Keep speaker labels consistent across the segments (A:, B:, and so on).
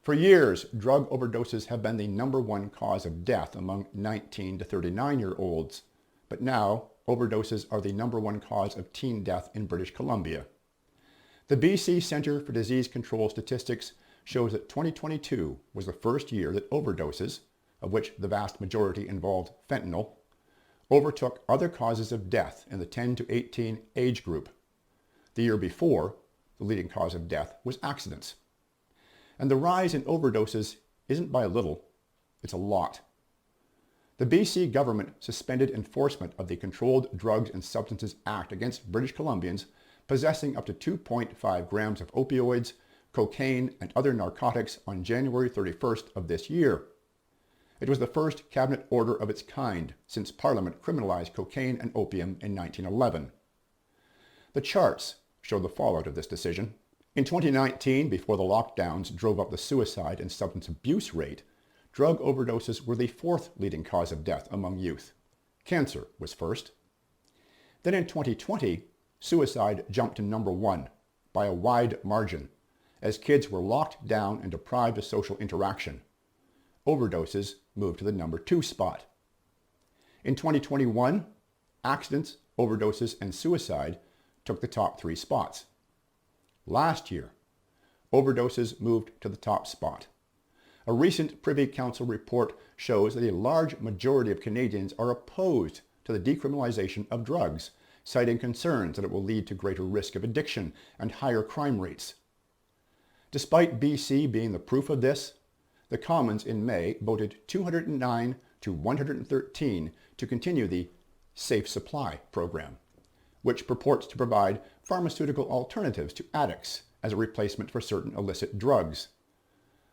A: For years, drug overdoses have been the #1 cause of death among 19 to 39-year-olds, but now overdoses are the #1 cause of teen death in British Columbia. The BC Centre for Disease Control Statistics shows that 2022 was the first year that overdoses, of which the vast majority involved fentanyl, overtook other causes of death in the 10 to 18 age group. The year before, the leading cause of death was accidents. And the rise in overdoses isn't by a little, it's a lot. The BC government suspended enforcement of the Controlled Drugs and Substances Act against British Columbians possessing up to 2.5 grams of opioids, cocaine, and other narcotics on January 31st of this year. It was the first cabinet order of its kind since Parliament criminalized cocaine and opium in 1911. The charts show the fallout of this decision. In 2019, before the lockdowns drove up the suicide and substance abuse rate, drug overdoses were the 4th leading cause of death among youth. Cancer was first. Then in 2020, suicide jumped to #1 by a wide margin as kids were locked down and deprived of social interaction. Overdoses moved to the #2 spot. In 2021, accidents, overdoses, and suicide took the top 3 spots. Last year, overdoses moved to the top spot. A recent Privy Council report shows that a large majority of Canadians are opposed to the decriminalization of drugs, citing concerns that it will lead to greater risk of addiction and higher crime rates. Despite BC being the proof of this, the Commons in May voted 209 to 113 to continue the Safe Supply program, which purports to provide pharmaceutical alternatives to addicts as a replacement for certain illicit drugs.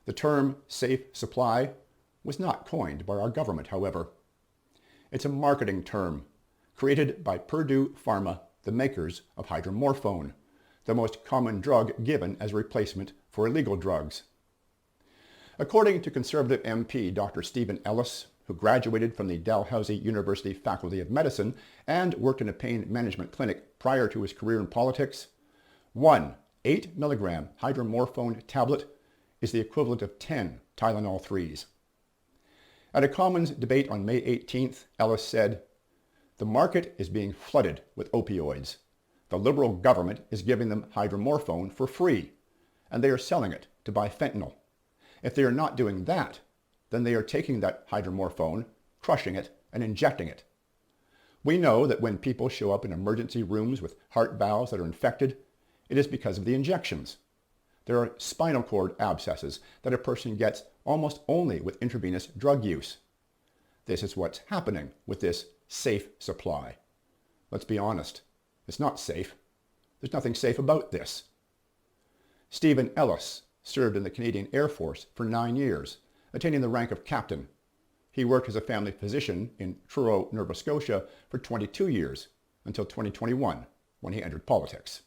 A: The term safe supply was not coined by our government, however. It's a marketing term created by Purdue Pharma, the makers of hydromorphone, the most common drug given as a replacement for illegal drugs. According to Conservative MP Dr. Stephen Ellis, who graduated from the Dalhousie University Faculty of Medicine and worked in a pain management clinic prior to his career in politics, one 8 milligram hydromorphone tablet is the equivalent of 10 Tylenol 3s. At a Commons debate on May 18th, Ellis said, "The market is being flooded with opioids. The Liberal government is giving them hydromorphone for free, and they are selling it to buy fentanyl. If they are not doing that, then they are taking that hydromorphone, crushing it, and injecting it. We know that when people show up in emergency rooms with heart valves that are infected, it is because of the injections. There are spinal cord abscesses that a person gets almost only with intravenous drug use. This is what's happening with this safe supply. Let's be honest, it's not safe. There's nothing safe about this." Stephen Ellis served in the Canadian Air Force for 9 years, attaining the rank of captain. He worked as a family physician in Truro, Nova Scotia for 22 years, until 2021, when he entered politics.